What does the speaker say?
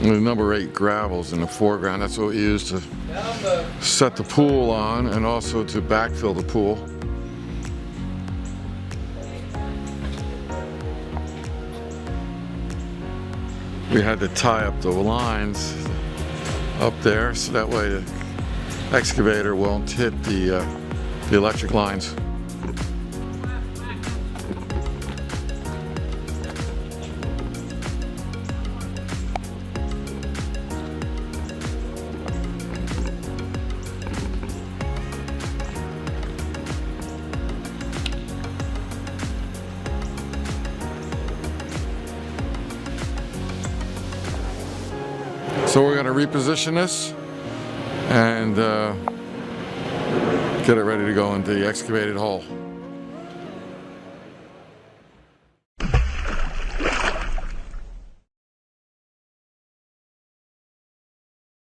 The number 8 gravels in the foreground. That's what we use to set the pool on and also to backfill the pool. We had to tie up the lines up there so that way the excavator won't hit the electric lines. So we're going to reposition this and get it ready to go into the excavated hole.